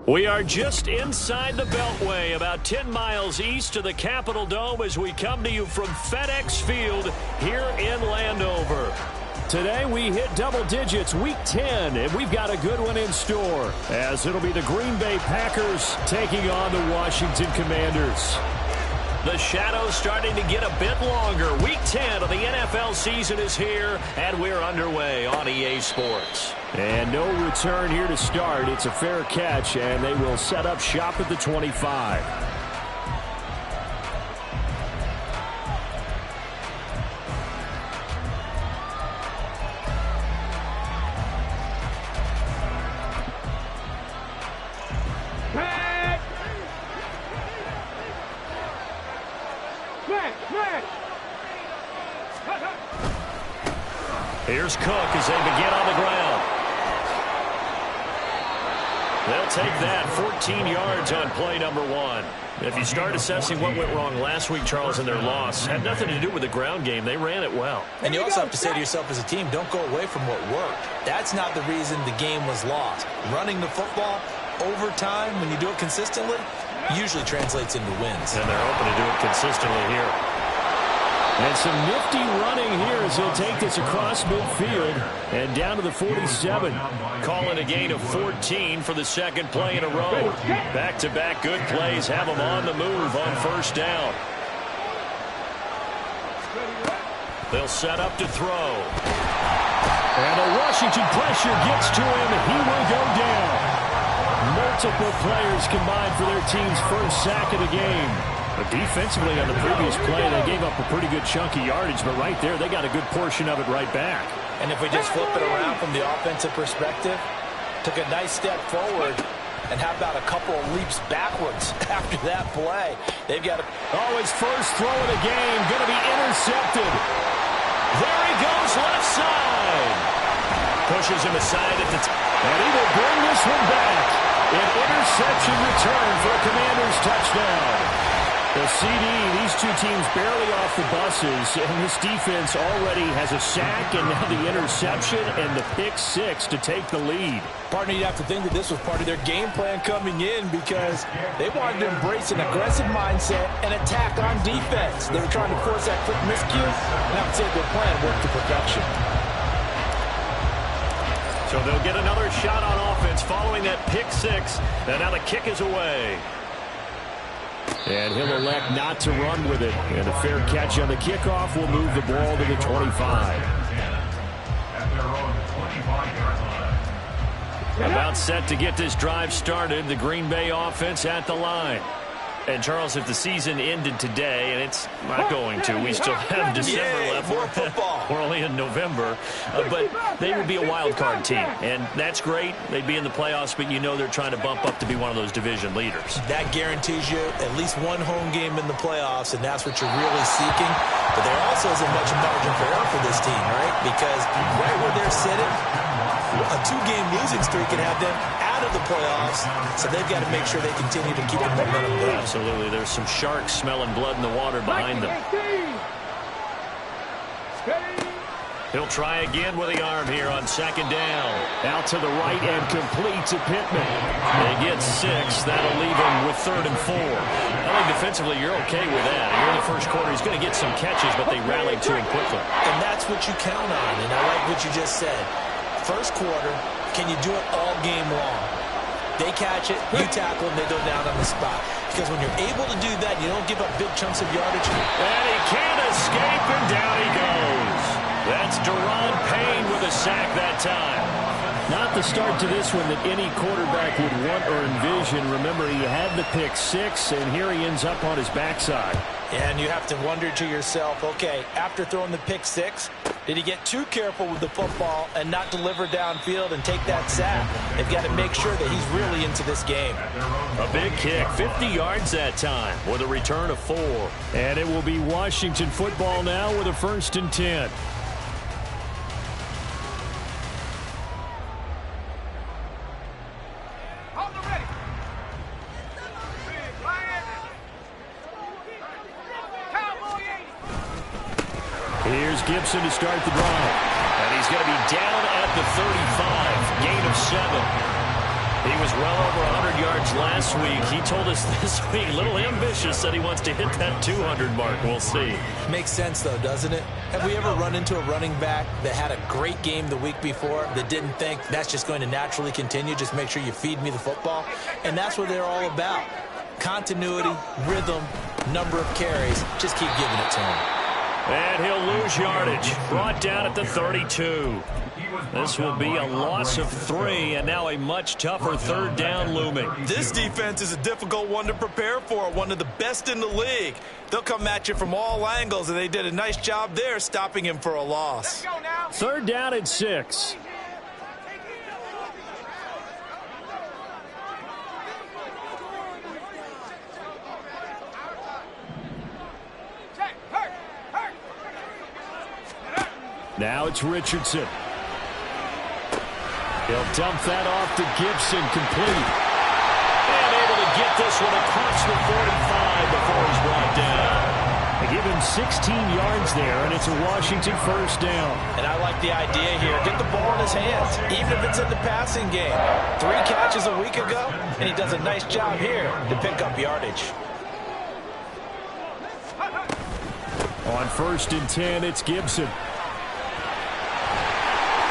We are just inside the Beltway, about 10 miles east of the Capitol Dome as we come to you from FedEx Field here in Landover. Today we hit double digits, week 10, and we've got a good one in store, as it'll be the Green Bay Packers taking on the Washington Commanders. The shadow's starting to get a bit longer. Week 10 of the NFL season is here, and we're underway on EA Sports. And no return here to start. It's a fair catch, and they will set up shop at the 25. Here's Cook as they begin on the ground. They'll take that 14 yards on play number one. If you start assessing what went wrong last week, Charles, in their loss, had nothing to do with the ground game. They ran it well. And you also have to say to yourself as a team, don't go away from what worked. That's not the reason the game was lost. Running the football over time, when you do it consistently, usually translates into wins. And they're hoping to do it consistently here. And some nifty running here as he'll take this across midfield and down to the 47. Calling a gain of 14 for the second play in a row. Back-to-back good plays have them on the move on first down. They'll set up to throw. And the Washington pressure gets to him, and he will go down. Multiple players combined for their team's first sack of the game. But defensively on the previous play, they gave up a pretty good chunk of yardage, but right there, they got a good portion of it right back. And if we just flip it around from the offensive perspective, took a nice step forward, and how about a couple of leaps backwards after that play? They've got his first throw of the game, going to be intercepted. There he goes, left side. Pushes him aside at the and he will bring this one back. An interception return for a Commanders touchdown. The CD, these two teams barely off the buses, and this defense already has a sack and now the interception and the pick six to take the lead. Partner, you'd have to think that this was part of their game plan coming in because they wanted to embrace an aggressive mindset and attack on defense. They were trying to force that quick miscue, and I would say their plan worked to perfection. So they'll get another shot on offense following that pick six, and now the kick is away. And he'll elect not to run with it. And a fair catch on the kickoff will move the ball to the 25. About set to get this drive started. The Green Bay offense at the line. And, Charles, if the season ended today, and it's not going to, we still have December left. More football. We're only in November. But they would be a wild card team. And that's great. They'd be in the playoffs, but you know they're trying to bump up to be one of those division leaders. That guarantees you at least one home game in the playoffs, and that's what you're really seeking. But there also isn't much margin for error for this team, right? Because right where they're sitting, a two-game losing streak can have them out of the playoffs, so they've got to make sure they continue to keep the momentum going. Absolutely. There's some sharks smelling blood in the water behind them. He'll try again with the arm here on second down. Out to the right and complete to Pittman. They get 6. That'll leave him with 3rd and 4. I think defensively you're okay with that. Here in the first quarter, he's going to get some catches, but they rallied to him quickly. And that's what you count on, and I like what you just said. First quarter, can you do it all game long? They catch it, you tackle them, they go down on the spot. Because when you're able to do that, you don't give up big chunks of yardage. And he can't escape, and down he goes. That's Deron Payne with a sack that time. Not the start to this one that any quarterback would want or envision. Remember, he had the pick six, and here he ends up on his backside. And you have to wonder to yourself, okay, after throwing the pick six, did he get too careful with the football and not deliver downfield and take that sack? They've got to make sure that he's really into this game. A big kick, 50 yards that time with a return of 4. And it will be Washington football now with a 1st and 10. Here's Gibson to start the drive. And he's going to be down at the 35. Gain of 7. He was well over 100 yards last week. He told us this week, a little ambitious, said he wants to hit that 200 mark. We'll see. Makes sense, though, doesn't it? Have we ever run into a running back that had a great game the week before that didn't think that's just going to naturally continue? Just make sure you feed me the football. And that's what they're all about. Continuity, rhythm, number of carries. Just keep giving it to him. And he'll lose yardage. Brought down at the 32. This will be a loss of 3, and now a much tougher 3rd down looming. This defense is a difficult one to prepare for, one of the best in the league. They'll come at you from all angles, and they did a nice job there stopping him for a loss. 3rd down and 6. Now it's Richardson. He'll dump that off to Gibson, complete. And able to get this one across the 45 before he's brought down. They give him 16 yards there, and it's a Washington 1st down. And I like the idea here. Get the ball in his hands, even if it's in the passing game. 3 catches a week ago, and he does a nice job here to pick up yardage. On 1st and 10, it's Gibson.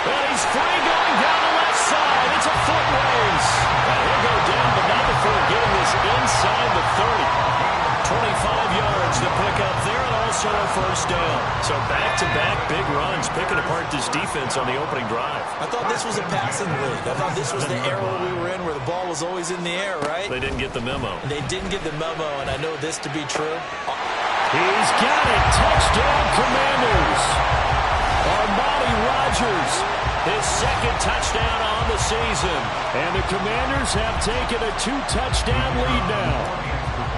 And he's free going down the left side. It's a foot race. And he'll go down, but not before getting this inside the 30. 25 yards to pick up there, and also a 1st down. So back-to-back big runs, picking apart this defense on the opening drive. I thought this was a passing league. I thought this was the era we were in where the ball was always in the air, right? They didn't get the memo. They didn't get the memo, and I know this to be true. He's got it. Touchdown, Commanders. Armani Rogers, his 2nd touchdown on the season. And the Commanders have taken a 2-touchdown lead now.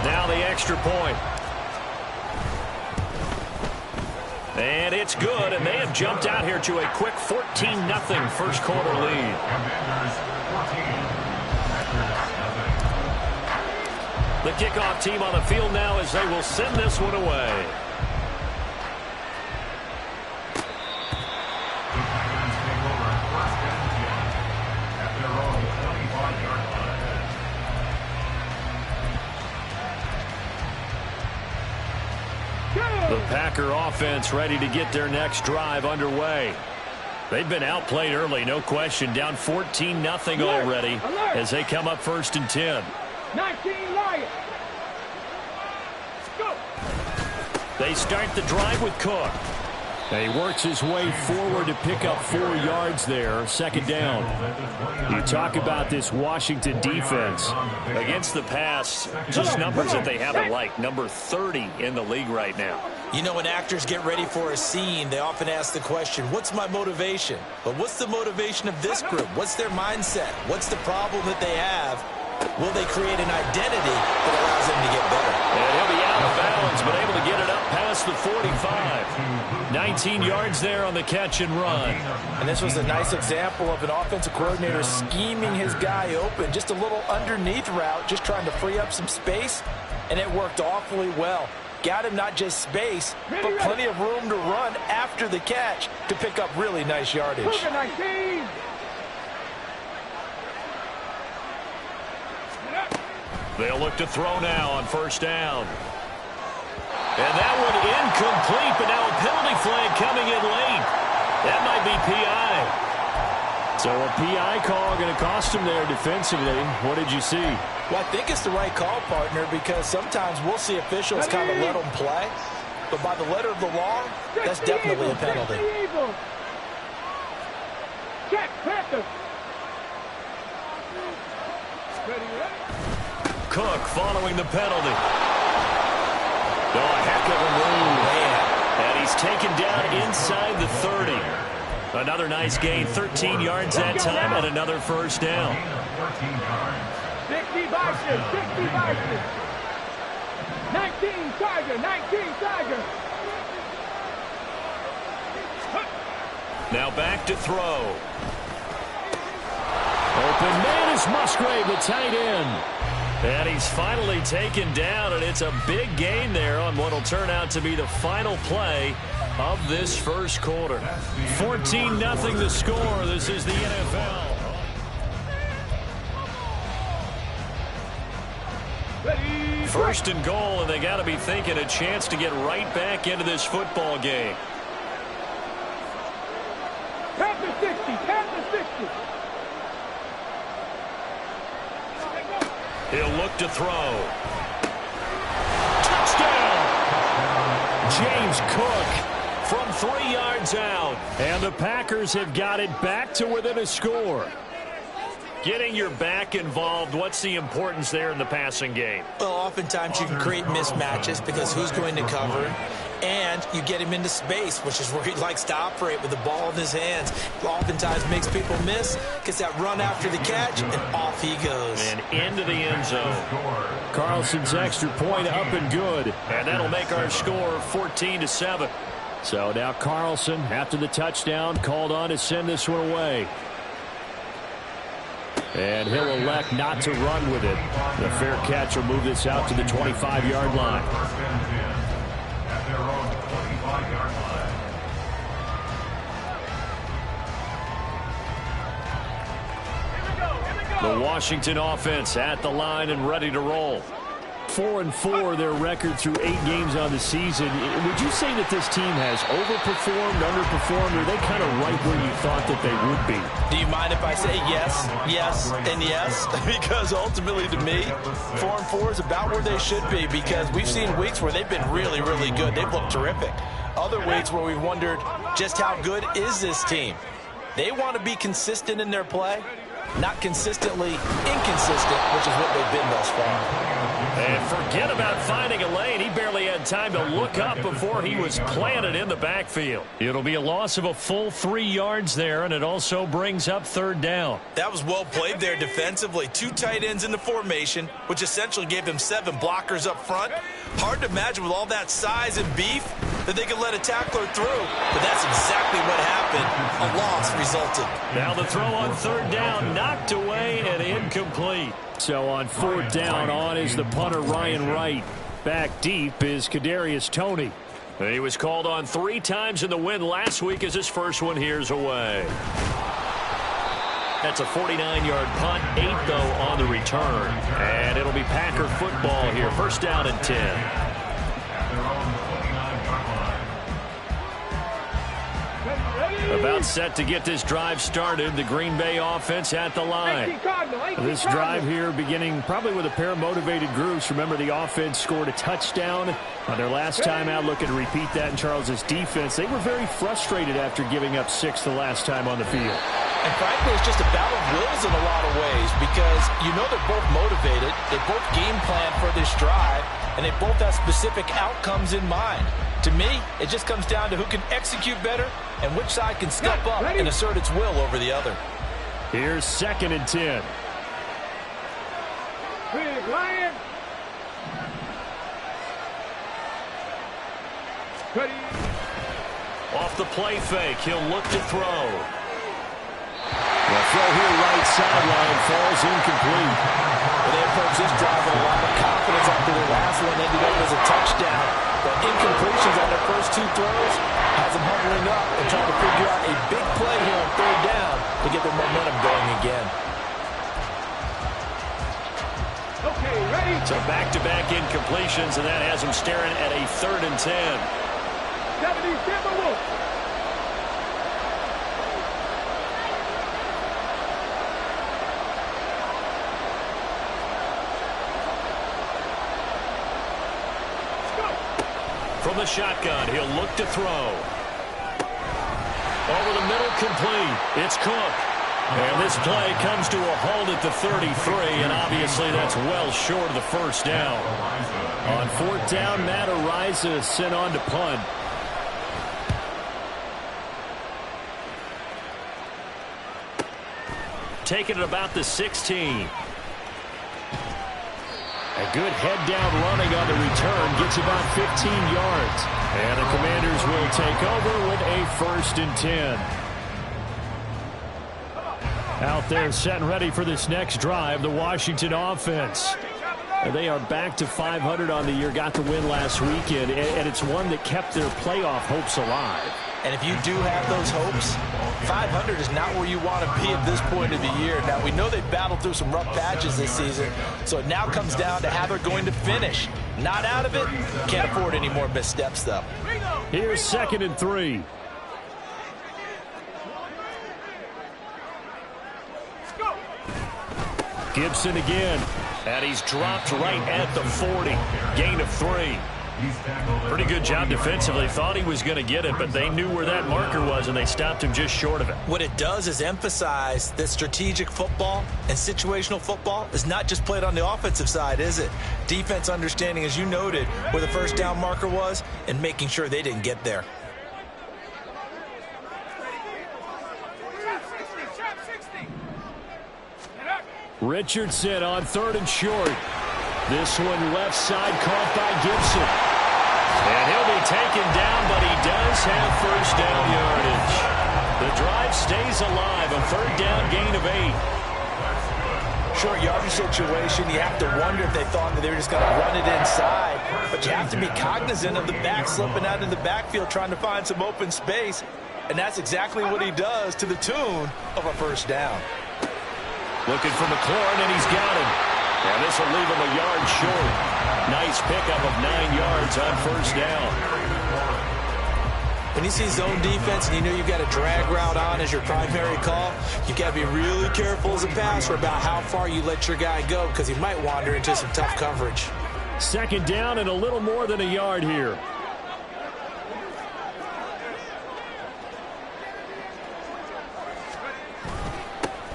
Now the extra point. And it's good, and they have jumped out here to a quick 14-0 first quarter lead. The kickoff team on the field now as they will send this one away. The Packer offense ready to get their next drive underway. They've been outplayed early, no question. Down 14-0 already as they come up 1st and 10. 19 Lions. Go. They start the drive with Cook. And he works his way forward to pick up 4 yards there. 2nd down. You talk about this Washington defense. Against the pass, just numbers that they haven't liked. Number 30 in the league right now. You know, when actors get ready for a scene, they often ask the question, what's my motivation? But what's the motivation of this group? What's their mindset? What's the problem that they have? Will they create an identity that allows them to get better? And he'll be out of bounds, but able to get it up past the 45. 19 yards there on the catch and run. And this was a nice example of an offensive coordinator scheming his guy open. Just a little underneath route, just trying to free up some space, and it worked awfully well. Got him not just space, but plenty of room to run after the catch to pick up really nice yardage. They'll look to throw now on 1st down. And that one incomplete, but now a penalty flag coming in late. That might be PI. So a PI call going to cost him there defensively. What did you see? Well, I think it's the right call, partner, because sometimes we'll see officials kind of let them play. But by the letter of the law, that's definitely a penalty. Check, Panthers. Cook following the penalty. Oh, a heck of a move. And he's taken down inside the 30. Another nice gain, 13 yards that time, and another first down. 60 boxes, 60 boxes. 19 Tiger, 19 Tiger. Now back to throw. Open man is Musgrave, the tight end. And he's finally taken down, and it's a big gain there on what will turn out to be the final play of this first quarter. 14-0 the score. This is the NFL. First and goal, and they got to be thinking a chance to get right back into this football game. Panther 60, Panther 60. He'll look to throw. Touchdown! James Cook from 3 yards out. And the Packers have got it back to within a score. Getting your back involved, what's the importance there in the passing game? Well, oftentimes you can create mismatches because who's going to cover him? And you get him into space, which is where he likes to operate with the ball in his hands. Oftentimes makes people miss, gets that run after the catch, and off he goes. And into the end zone. Carlson's extra point up and good. And that'll make our score 14-7. So now Carlson, after the touchdown, called on to send this one away. And he'll elect not to run with it. The fair catch will move this out to the 25-yard line. The Washington offense at the line and ready to roll. 4-4 their record through 8 games on the season. Would you say that this team has overperformed, underperformed, or are they kind of right where you thought that they would be? Do you mind if I say yes, yes, and yes? Because ultimately to me, 4-4 is about where they should be, because we've seen weeks where they've been really, really good. They've looked terrific. Other weeks where we've wondered just how good is this team. They want to be consistent in their play, not consistently inconsistent, which is what they've been thus far. And forget about finding a lane. He barely had time to look up before he was planted in the backfield. It'll be a loss of a full 3 yards there, and it also brings up third down. That was well played there defensively. 2 tight ends in the formation, which essentially gave him 7 blockers up front. Hard to imagine with all that size and beef that they could let a tackler through. But that's exactly what happened. A loss resulted. Now the throw on third down, knocked away and incomplete. So on fourth down, on is the punter Ryan Wright. Back deep is Kadarius Toney. He was called on 3 times in the win last week as his first one here's away. That's a 49-yard punt, 8 though on the return. And it'll be Packer football here, first down and 10. About set to get this drive started. The Green Bay offense at the line. This drive here beginning probably with a pair of motivated groups. Remember, the offense scored a touchdown on their last time out. Looking to repeat that in Charles's defense. They were very frustrated after giving up 6 the last time on the field. And frankly, it's just a battle of wills in a lot of ways, because you know they're both motivated. They both game plan for this drive, and they both have specific outcomes in mind. To me, it just comes down to who can execute better and which side can step up and assert its will over the other. Here's second and 10. Big Lion. Off the play fake, he'll look to throw. The throw here right sideline falls incomplete. Well, they approach this drive with a lot of confidence after their last one ended up as a touchdown. But incompletions on their first 2 throws has them hovering up and trying to figure out a big play here on third down to get their momentum going again. Okay, ready? So back-to-back incompletions, and that has them staring at a third and 10. 70 Timberwolves. From the shotgun, he'll look to throw. Over the middle, complete. It's Cook. And this play comes to a halt at the 33, and obviously that's well short of the first down. On fourth down, Matt Araiza sent on to punt. Taking it about the 16. A good head-down running on the return gets about 15 yards. And the Commanders will take over with a 1st and 10. Out there set and ready for this next drive, the Washington offense. They are back to 500 on the year, got the win last weekend, and it's one that kept their playoff hopes alive. And if you do have those hopes, 500 is not where you want to be at this point of the year. Now, we know they've battled through some rough patches this season, so it now comes down to how they're going to finish. Not out of it. Can't afford any more missteps, though. Here's 2nd and 3. Gibson again, and he's dropped right at the 40. Gain of 3. Pretty good job defensively. Thought he was going to get it, but they knew where that marker was, and they stopped him just short of it. What it does is emphasize that strategic football and situational football is not just played on the offensive side, is it? Defense understanding, as you noted, where the first down marker was and making sure they didn't get there. Richardson on 3rd and short. This one left side caught by Gibson. And he'll be taken down, but he does have first down yardage. The drive stays alive, a 3rd down gain of 8. Short yardage situation, you have to wonder if they thought that they were just going to run it inside. But you have to be cognizant of the back slipping out of the backfield trying to find some open space. And that's exactly what he does to the tune of a 1st down. Looking for McLaurin, and he's got him. And this will leave him a yard short. Nice pickup of 9 yards on 1st down. When you see zone defense and you know you've got a drag route on as your primary call, you've got to be really careful as a passer about how far you let your guy go because he might wander into some tough coverage. 2nd down and a little more than a yard here.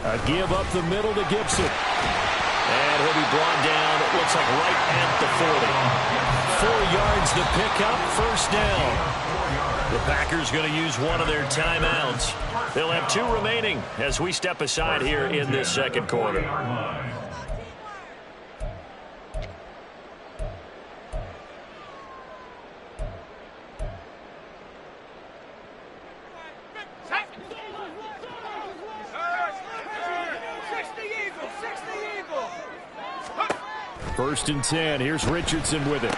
A give up the middle to Gibson. And he'll be brought down, it looks like right at the 40. 4 yards to pick up, 1st down. The Packers going to use one of their timeouts. They'll have 2 remaining as we step aside here in this 2nd quarter. First and 10. Here's Richardson with it.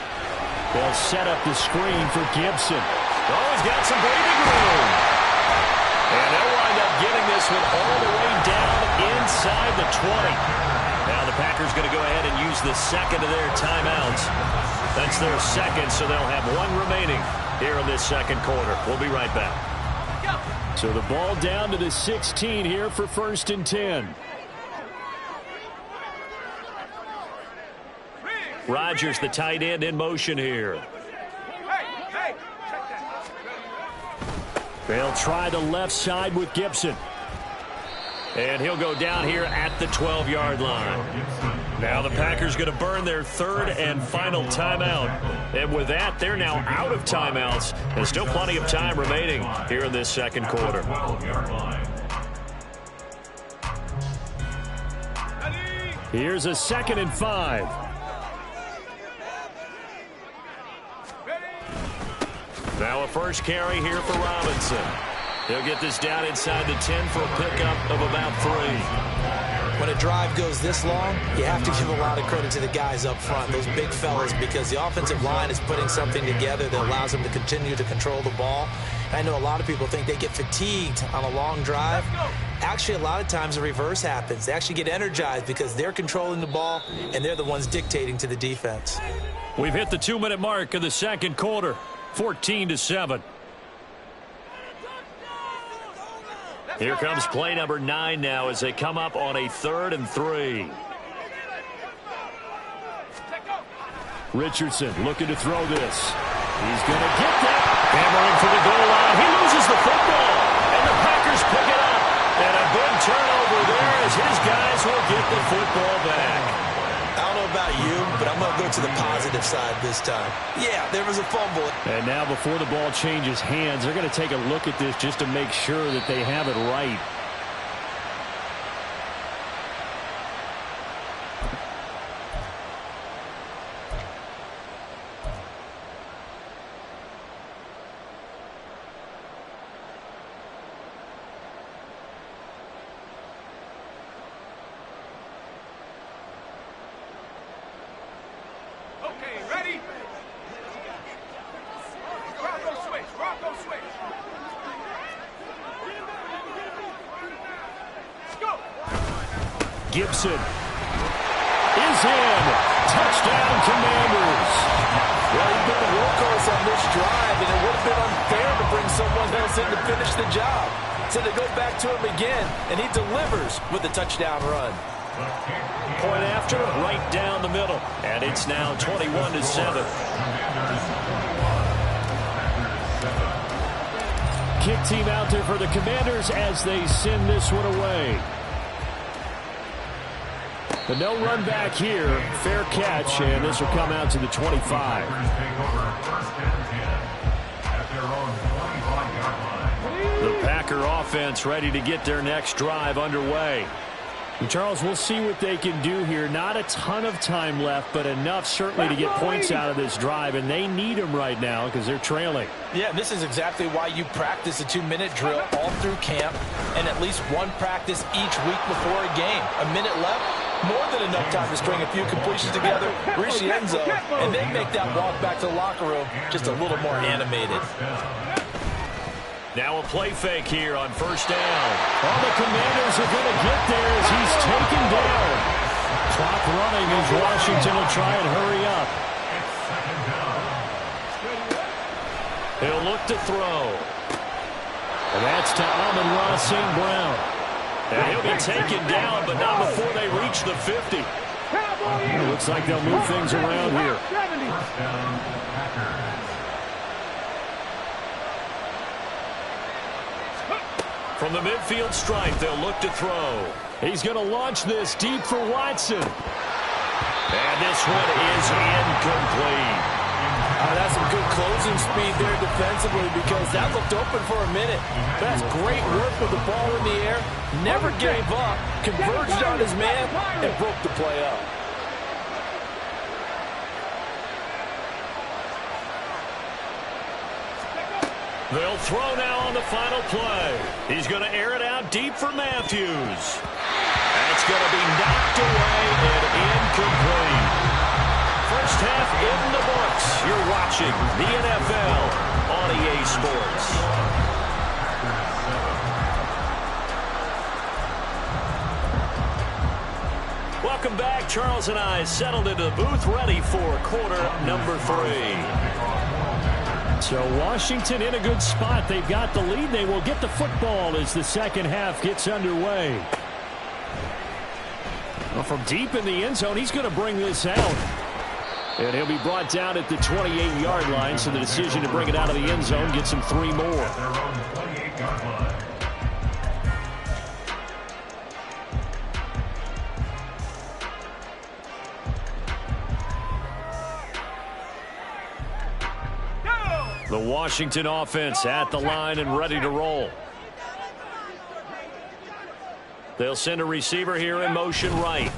They'll set up the screen for Gibson. Oh, he's got some breathing room. And they'll wind up getting this one all the way down inside the 20. Now the Packers going to go ahead and use the 2nd of their timeouts. That's their 2nd, so they'll have 1 remaining here in this 2nd quarter. We'll be right back. So the ball down to the 16 here for 1st and 10. Rodgers, the tight end, in motion here. They'll try the left side with Gibson. And he'll go down here at the 12-yard line. Now the Packers going to burn their 3rd and final timeout. And with that, they're now out of timeouts. There's still plenty of time remaining here in this 2nd quarter. Here's a 2nd and 5. Now a first carry here for Robinson. He'll get this down inside the 10 for a pickup of about 3. When a drive goes this long, you have to give a lot of credit to the guys up front, those big fellas, because the offensive line is putting something together that allows them to continue to control the ball. I know a lot of people think they get fatigued on a long drive. Actually, a lot of times the reverse happens. They actually get energized because they're controlling the ball, and they're the ones dictating to the defense. We've hit the 2-minute mark of the 2nd quarter. 14-7. Here comes play number 9 now as they come up on a 3rd and 3. Richardson looking to throw this. He's going to get that. Hammering for the goal line. He loses the football. And the Packers pick it up. And a big turnover there as his guys will get the football back. I don't know about you, but I'm going to go to the positive side this time. Yeah, there was a fumble. And now before the ball changes hands, they're going to take a look at this just to make sure that they have it right. Gibson is in. Touchdown, Commanders. Well, he's been the workhorse on this drive, and it would have been unfair to bring someone else in to finish the job. So they go back to him again, and he delivers with a touchdown run. Point after, right down the middle. And it's now 21-7. Kick team out there for the Commanders as they send this one away. But no run back here. Fair catch, and this will come out to the 25. The Packer offense ready to get their next drive underway. And Charles, we'll see what they can do here. Not a ton of time left, but enough certainly to get points out of this drive, and they need them right now because they're trailing. Yeah, this is exactly why you practice a 2-minute drill all through camp and at least one practice each week before a game. A minute left, more than enough time to string a few completions together, reach the end zone, and then make that walk back to the locker room just a little more animated. Now a play fake here on first down. All the Commanders are going to get there as he's taken down. Clock running as Washington will try and hurry up. He'll look to throw. And that's to Amon-Ra St. Brown. And he'll be taken down, but not before they reach the 50. It looks like they'll move things around here. From the midfield stripe, they'll look to throw. He's going to launch this deep for Watson. And this one is incomplete. That's some good closing speed there defensively because that looked open for a minute. That's great work with the ball in the air. Never gave up, converged on his man, and broke the play up. They'll throw now on the final play. He's going to air it out deep for Matthews. That's going to be knocked away and incomplete. First half in the books. You're watching the NFL on EA Sports. Welcome back. Charles and I settled into the booth ready for quarter number 3. So Washington in a good spot. They've got the lead. They will get the football as the second half gets underway. Well, from deep in the end zone, he's going to bring this out. And he'll be brought down at the 28-yard line, so the decision to bring it out of the end zone gets him 3 more. The Washington offense at the line and ready to roll. They'll send a receiver here in motion right.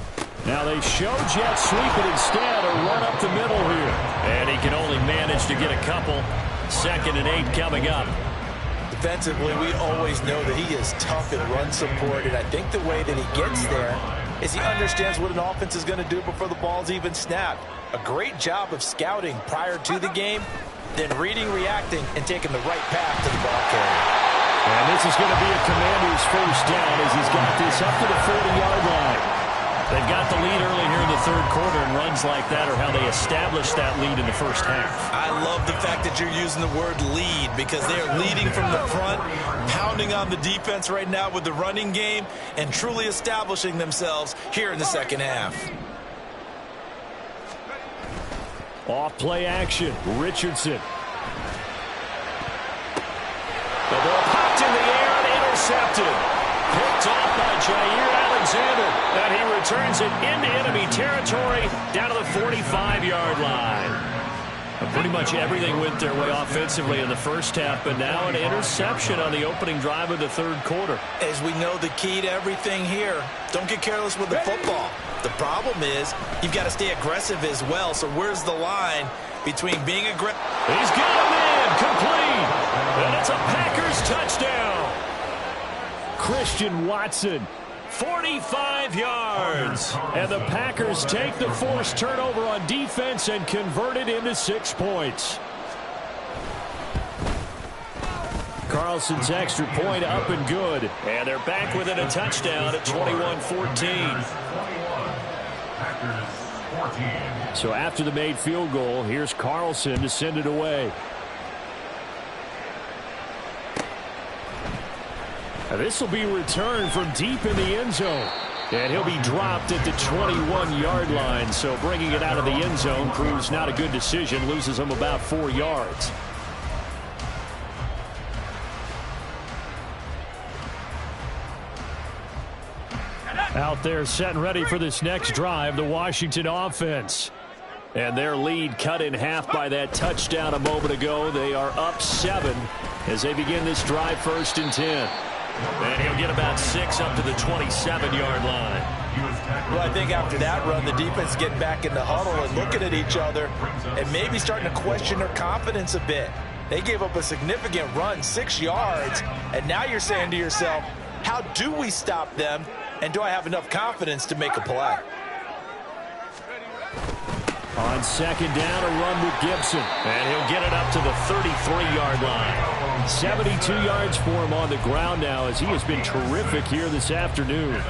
Now they show jet sweep it instead or run up the middle here. And he can only manage to get a couple. 2nd and 8 coming up. Defensively, we always know that he is tough in run support, and I think the way that he gets there is he understands what an offense is going to do before the ball's even snapped. A great job of scouting prior to the game, then reading, reacting, and taking the right path to the ball carrier. And this is going to be a Commander's first down as he's got this up to the 40-yard line. They've got the lead early here in the third quarter, and runs like that are how they establish that lead in the first half. I love the fact that you're using the word lead because they are leading from the front, pounding on the defense right now with the running game, and truly establishing themselves here in the second half. Off play action. Richardson intercepted. Picked off by Jair Alexander. And he returns it into enemy territory down to the 45-yard line. Pretty much everything went their way offensively in the first half, but now an interception on the opening drive of the third quarter. As we know, the key to everything here, don't get careless with the football. The problem is you've got to stay aggressive as well. So where's the line between being aggressive? He's got a man complete, and it's a Packers touchdown. Christian Watson, 45 yards. And the Packers take the forced turnover on defense and convert it into 6 points. Carlson's extra point up and good. And they're back within a touchdown at 21-14. So after the made field goal, here's Carlson to send it away. This will be returned from deep in the end zone. And he'll be dropped at the 21-yard line. So bringing it out of the end zone proves not a good decision. Loses him about 4 yards. Out there set and ready for this next drive, the Washington offense. And their lead cut in half by that touchdown a moment ago. They are up 7 as they begin this drive 1st and 10. And he'll get about 6 up to the 27-yard line. Well, I think after that run, the defense getting back in the huddle and looking at each other and maybe starting to question their confidence a bit. They gave up a significant run, 6 yards, and now you're saying to yourself, how do we stop them, and do I have enough confidence to make a play? On 2nd down, a run with Gibson. And he'll get it up to the 33-yard line. 72 yards for him on the ground now as he has been terrific here this afternoon.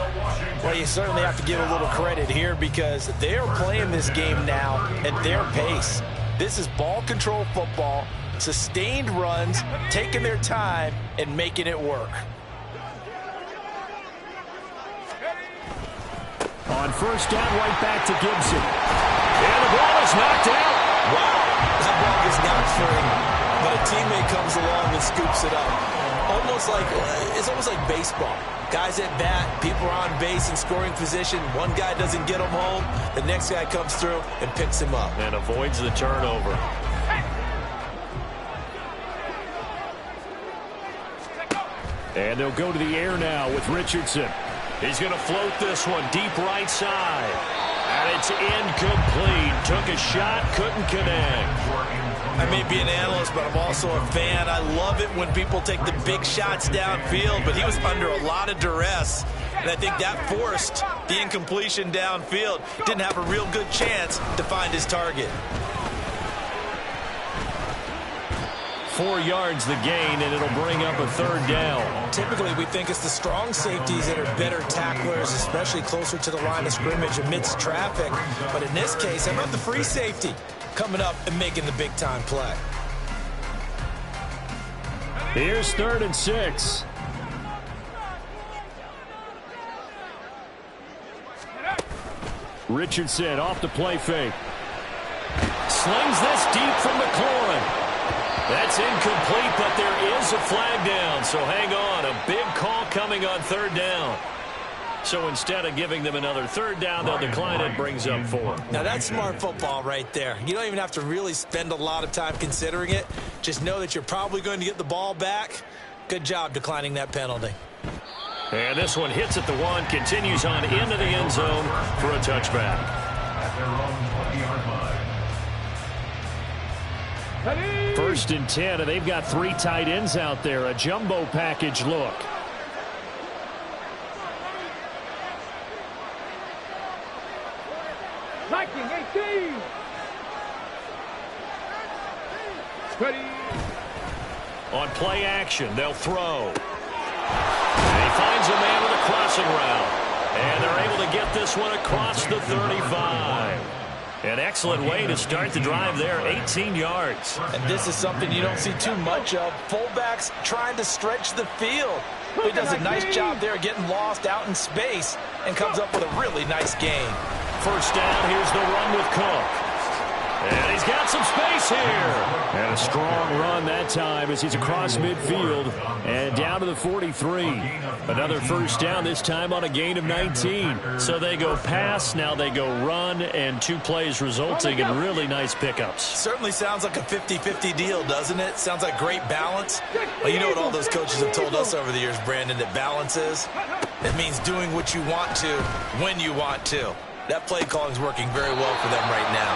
Well, you certainly have to give a little credit here because they're playing this game now at their pace. This is ball control football, sustained runs, taking their time, and making it work. On 1st down, right back to Gibson. And the ball is knocked out. Wow, that ball gets knocked free, but a teammate comes along and scoops it up. It's almost like baseball. Guys at bat, people are on base in scoring position. One guy doesn't get him home. The next guy comes through and picks him up. And avoids the turnover. And they'll go to the air now with Richardson. He's going to float this one deep right side. And it's incomplete. Took a shot, couldn't connect. I may be an analyst, but I'm also a fan. I love it when people take the big shots downfield, but he was under a lot of duress. And I think that forced the incompletion downfield. Didn't have a real good chance to find his target. 4 yards the gain, and it'll bring up a 3rd down. Typically, we think it's the strong safeties that are better tacklers, especially closer to the line of scrimmage amidst traffic. But in this case, how about the free safety coming up and making the big-time play? Here's 3rd and 6. Richardson off the play fake. Slings this deep from McLaurin. That's incomplete, but there is a flag down. So hang on. A big call coming on 3rd down. So instead of giving them another 3rd down, they'll decline it, brings up 4. Now that's smart football right there. You don't even have to really spend a lot of time considering it. Just know that you're probably going to get the ball back. Good job declining that penalty. And this one hits at the 1, continues on into the end zone for a touchback. At their own 20-yard line. 1st and 10, and they've got 3 tight ends out there. A jumbo package look. Liking 18. Ready. On play action, they'll throw. And he finds a man with a crossing route. And they're able to get this one across the 35. An excellent way to start the drive there, 18 yards. And this is something you don't see too much of. Fullbacks trying to stretch the field. He does a nice job there getting lost out in space and comes up with a really nice gain. 1st down, here's the run with Cook. And he's got some space here. And a strong run that time as he's across midfield and down to the 43. Another first down, this time on a gain of 19. So they go pass, now they go run, and 2 plays resulting in really nice pickups. Certainly sounds like a 50-50 deal, doesn't it? Sounds like great balance. Well, you know what all those coaches have told us over the years, Brandon, that balance is? It means doing what you want to when you want to. That play calling is working very well for them right now.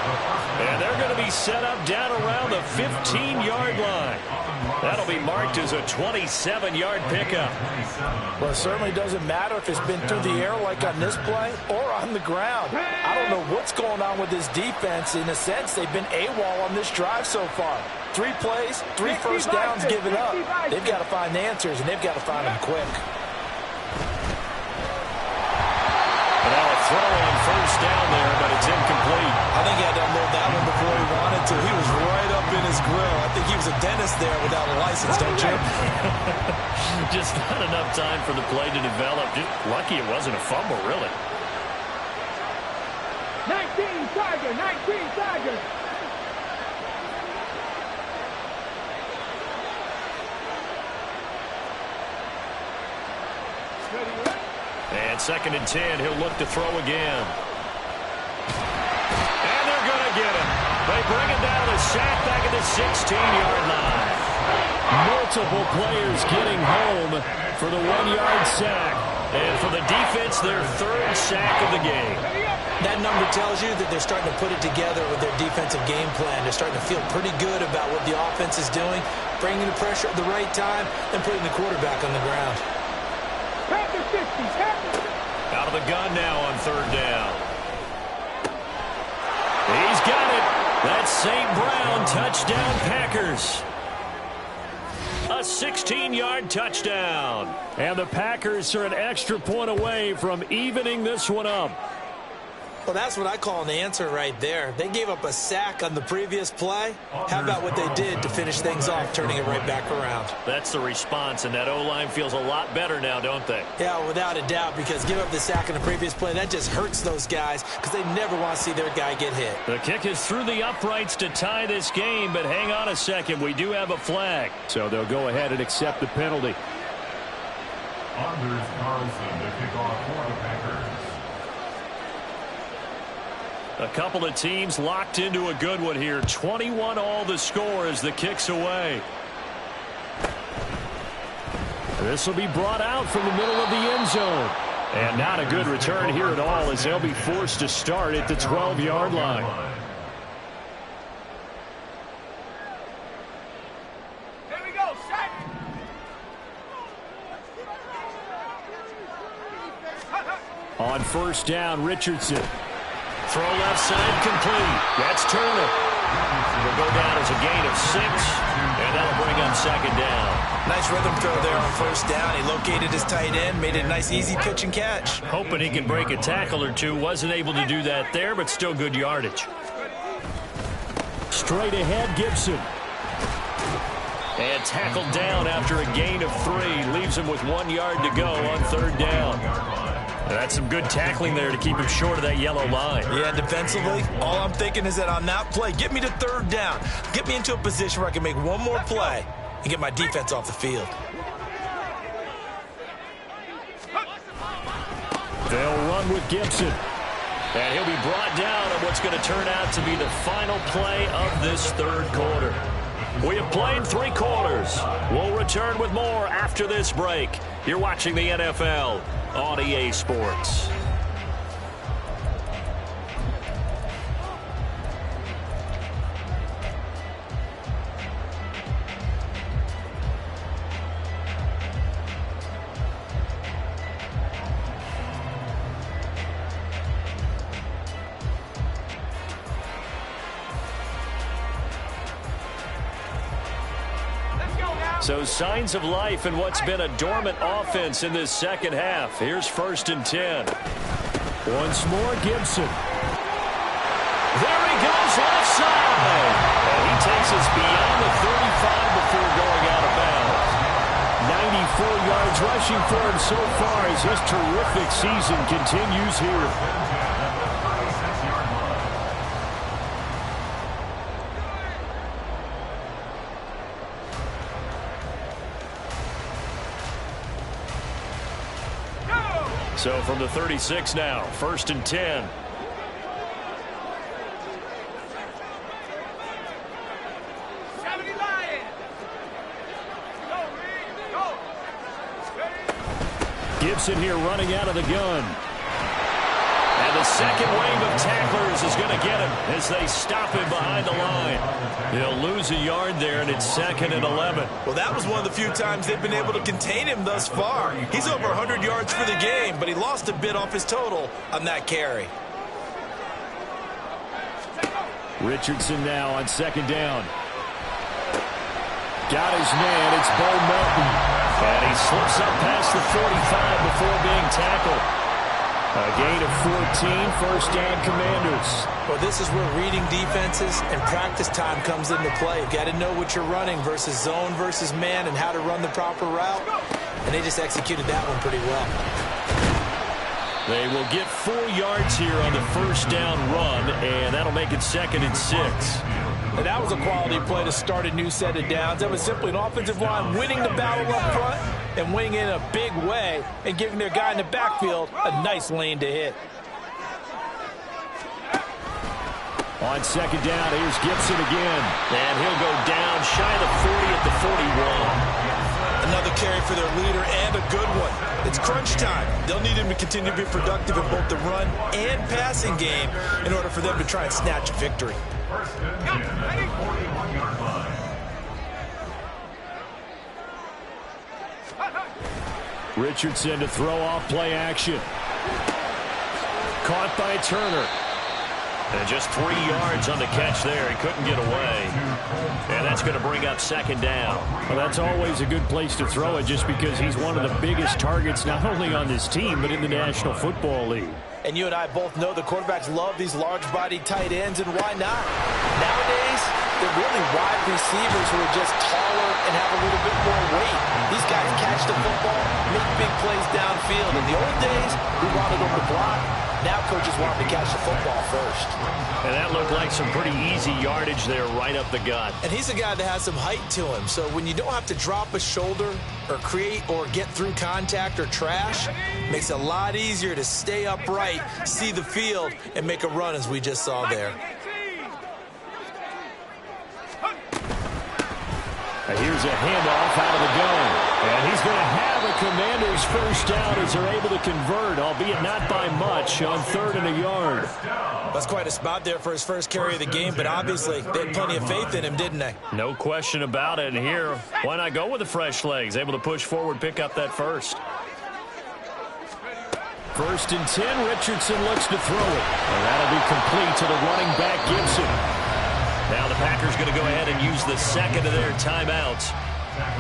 And they're going to be set up down around the 15-yard line. That'll be marked as a 27-yard pickup. Well, it certainly doesn't matter if it's been through the air like on this play or on the ground. I don't know what's going on with this defense. In a sense, they've been AWOL on this drive so far. 3 plays, 3 first downs given up. They've got to find the answers, and they've got to find them quick. Throw on first down there, but it's incomplete. I think he had to unload that one before he wanted to. He was right up in his grill. I think he was a dentist there without a license, don't you? Just not enough time for the play to develop. Just lucky it wasn't a fumble, really. 19 Tigers, 19 Tigers. And 2nd and 10, he'll look to throw again. And they're going to get him. They bring him down to sack back at the 16-yard line. Multiple players getting home for the 1-yard sack. And for the defense, their 3rd sack of the game. That number tells you that they're starting to put it together with their defensive game plan. They're starting to feel pretty good about what the offense is doing, bringing the pressure at the right time, and putting the quarterback on the ground. Out of the gun now on 3rd down. He's got it. That's St. Brown. Touchdown, Packers. A 16-yard touchdown. And the Packers are an extra point away from evening this one up. Well, that's what I call an answer right there. They gave up a sack on the previous play. How about what they did to finish things off, turning it right back around? That's the response, and that O-line feels a lot better now, don't they? Yeah, without a doubt, because give up the sack on the previous play, that just hurts those guys because they never want to see their guy get hit. The kick is through the uprights to tie this game, but hang on a second. We do have a flag. So they'll go ahead and accept the penalty. Anders Carlson to kick off for the Packers. A couple of teams locked into a good one here. 21 all the score as the kick's away. This will be brought out from the middle of the end zone. And not a good return here at all as they'll be forced to start at the 12-yard line. Here we go, set. On first down, Richardson. Throw left side complete. That's Turner. Will go down as a gain of 6, and that'll bring up 2nd down. Nice rhythm throw there on first down. He located his tight end, made it a nice easy pitch and catch. Hoping he can break a tackle or two. Wasn't able to do that there, but still good yardage. Straight ahead, Gibson. And tackled down after a gain of 3. Leaves him with 1 yard to go on 3rd down. That's some good tackling there to keep him short of that yellow line. Yeah, defensively, all I'm thinking is that on that play, get me to 3rd down. Get me into a position where I can make one more play and get my defense off the field. They'll run with Gibson. And he'll be brought down on what's going to turn out to be the final play of this 3rd quarter. We have played 3 quarters. We'll return with more after this break. You're watching the NFL on EA Sports. So signs of life in what's been a dormant offense in this second half. Here's 1st and 10. Once more, Gibson. There he goes, left side. And he takes us beyond the 35 before going out of bounds. 94 yards rushing for him so far as his terrific season continues here. So from the 36 now, 1st and 10. Gibson here running out of the gun. And the second wave of tacklers is going to get him as they stop him behind the line. He'll lose a yard there, and it's 2nd and 11. Well, that was one of the few times they've been able to contain him thus far. He's over 100 yards for the game, but he lost a bit off his total on that carry. Richardson now on 2nd down. Got his man. It's Bo Melton. And he slips up past the 45 before being tackled. A gain of 14, first down Commanders. Well, this is where reading defenses and practice time comes into play. You've got to know what you're running versus zone versus man and how to run the proper route. And they just executed that one pretty well. They will get 4 yards here on the first down run, and that'll make it 2nd and 6. And that was a quality play to start a new set of downs. That was simply an offensive line winning the battle up front and winning in a big way and giving their guy in the backfield a nice lane to hit. On 2nd down, here's Gibson again. And he'll go down shy of the 40 at the 41. Another carry for their leader and a good one. It's crunch time. They'll need him to continue to be productive in both the run and passing game in order for them to try and snatch a victory. Richardson to throw off play action. Caught by Turner. And just 3 yards on the catch there. He couldn't get away. And that's going to bring up 2nd down. Well, that's always a good place to throw it just because he's one of the biggest targets not only on this team but in the National Football League. And you and I both know the quarterbacks love these large-bodied tight ends, and why not? Nowadays, they're really wide receivers who are just taller and have a little bit more weight. These guys catch the football, make big plays downfield. In the old days, we wanted them to block. Now coaches want them to catch the football first. And that looked like some pretty easy yardage there right up the gut. And he's a guy that has some height to him. So when you don't have to drop a shoulder or create or get through contact or trash, it makes it a lot easier to stay upright, see the field, and make a run as we just saw there. And here's a handoff out of the gun. And he's going to have a Commanders first down as they're able to convert, albeit not by much, on 3rd and a yard. That's quite a spot there for his first carry of the game, but obviously they had plenty of faith in him, didn't they? No question about it. And here, why not go with the fresh legs? Able to push forward, pick up that first. 1st and 10, Richardson looks to throw it. And that'll be complete to the running back, Gibson. Now the Packers going to go ahead and use the 2nd of their timeouts.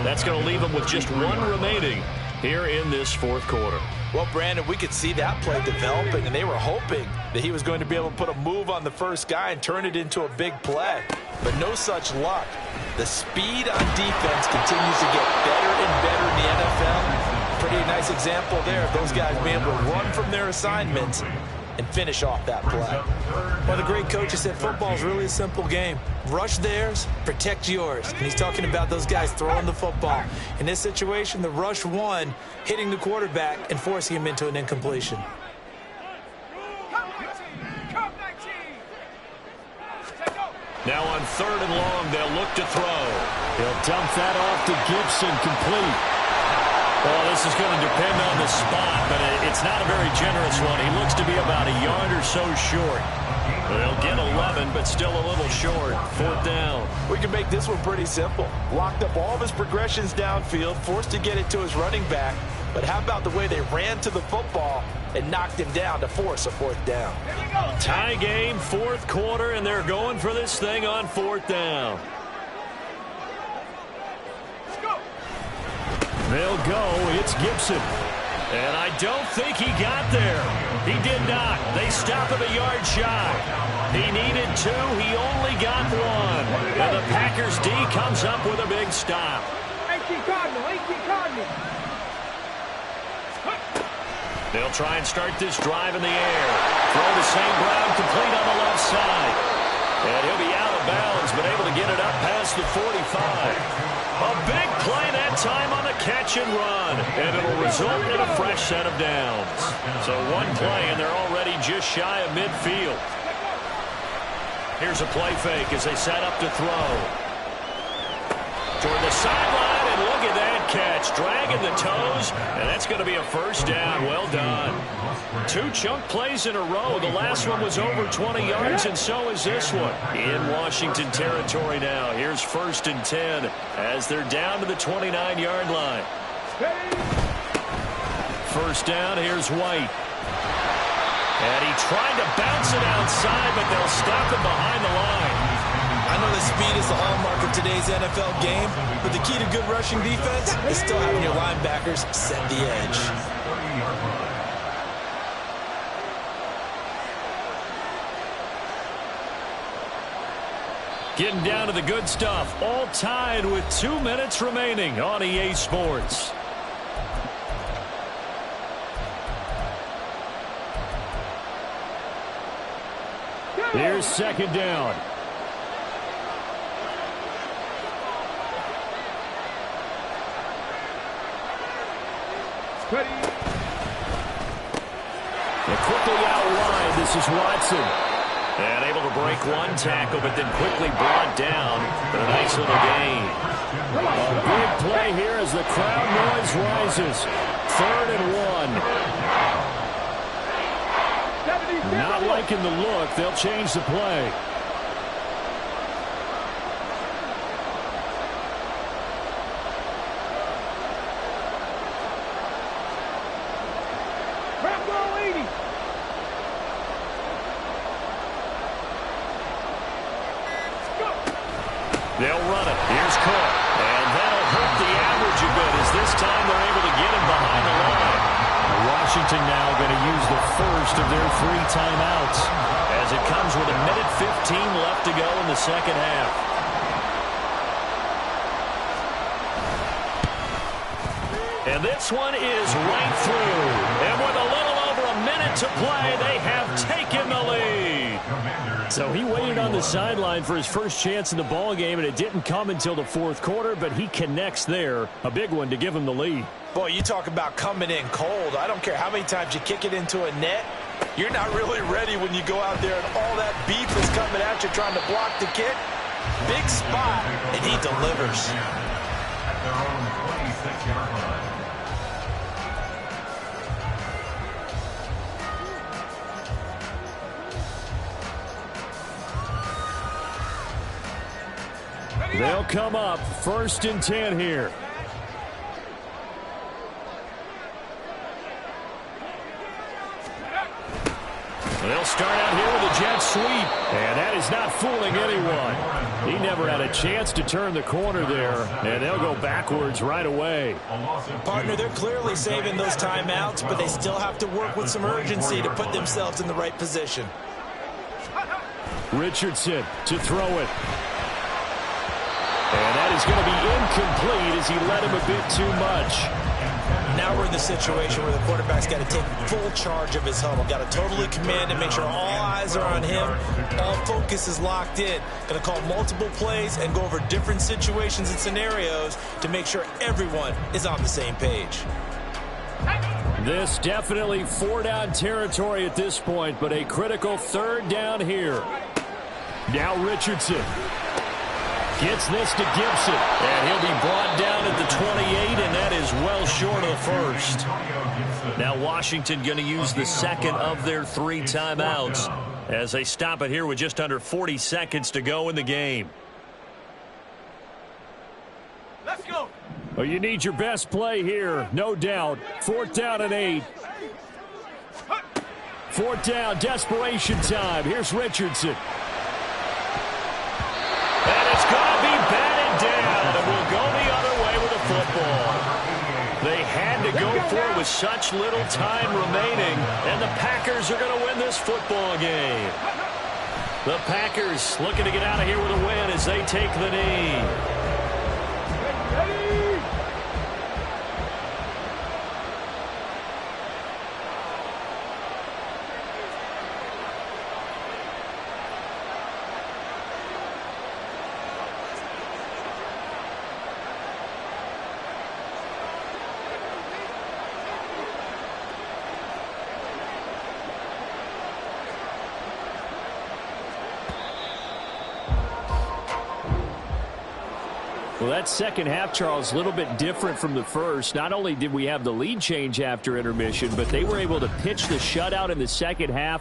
That's going to leave them with just 1 remaining here in this 4th quarter. Well, Brandon, we could see that play developing, and they were hoping that he was going to be able to put a move on the first guy and turn it into a big play. But no such luck. The speed on defense continues to get better and better in the NFL. Pretty nice example there of those guys being able to run from their assignments and finish off that play. Well, the great coach has said football is really a simple game. Rush theirs, protect yours. And he's talking about those guys throwing the football. In this situation, the rush one, hitting the quarterback and forcing him into an incompletion. Now on 3rd and long, they'll look to throw. He'll dump that off to Gibson, complete. Well, this is going to depend on the spot, but it's not a very generous one. He looks to be about a yard or so short. They'll get 11, but still a little short. 4th down. We can make this one pretty simple. Locked up all of his progressions downfield, forced to get it to his running back. But how about the way they ran to the football and knocked him down to force a 4th down? Tie game, 4th quarter, and they're going for this thing on 4th down. They'll go. It's Gibson. And I don't think he got there. He did not. They stop him a yard shy. He needed 2. He only got 1. And the Packers D comes up with a big stop. 18 Cardinal, 18 Cardinal. They'll try and start this drive in the air. Throw to St. Brown, complete on the left side. And he'll be out of bounds, but able to get it up past the 45. A big play that time on the catch and run, and it'll result in a fresh set of downs. So one play, and they're already just shy of midfield. Here's a play fake as they set up to throw. Toward the sideline, and look at that catch. Dragging the toes, and that's going to be a first down. Well done. 2 chunk plays in a row. The last one was over 20 yards, and so is this one. In Washington territory now. Here's 1st and 10 as they're down to the 29-yard line. First down, here's White. And he tried to bounce it outside, but they'll stop him behind the line. I know that speed is the hallmark of today's NFL game, but the key to good rushing defense is still having your linebackers set the edge. Getting down to the good stuff, all tied with 2 minutes remaining on EA Sports. Here's 2nd down. Ready. And quickly out wide, this is Watson. And able to break one tackle, but then quickly brought down for a nice little gain. A big play here as the crowd noise rises. 3rd and 1. Not liking the look. They'll change the play. They'll run it. Here's Cook. And that'll hurt the average a bit as this time they're able to get him behind the line. Washington now going to use the first of their 3 timeouts as it comes with 1:15 left to go in the second half. And this one is right through. And with a little over a minute to play, they have taken the lead. So he waited on the sideline for his first chance in the ball game, and it didn't come until the 4th quarter, but he connects there. A big one to give him the lead. Boy, you talk about coming in cold. I don't care how many times you kick it into a net. You're not really ready when you go out there and all that beef is coming at you trying to block the kick. Big spot, and he delivers. At their own 26-yard line. They'll come up 1st and 10 here. They'll start out here with a jet sweep, and that is not fooling anyone. He never had a chance to turn the corner there, and they'll go backwards right away. Partner, they're clearly saving those timeouts, but they still have to work with some urgency to put themselves in the right position. Richardson to throw it. And that is going to be incomplete as he led him a bit too much. Now we're in the situation where the quarterback's got to take full charge of his huddle. Got to totally command and make sure all eyes are on him. All focus is locked in. Going to call multiple plays and go over different situations and scenarios to make sure everyone is on the same page. This definitely 4-down territory at this point, but a critical 3rd down here. Now Richardson gets this to Gibson, and he'll be brought down at the 28, and that is well short of the 1st. Now Washington going to use the 2nd of their 3 timeouts as they stop it here with just under 40 seconds to go in the game. Let's go. Well, you need your best play here, no doubt. 4th down and 8. 4th down, desperation time. Here's Richardson. And it's going to be batted down, and we'll go the other way with the football. They had to go for it with such little time remaining, and the Packers are going to win this football game. The Packers looking to get out of here with a win as they take the knee. Well, that second half, Charles, a little bit different from the first. Not only did we have the lead change after intermission, but they were able to pitch the shutout in the second half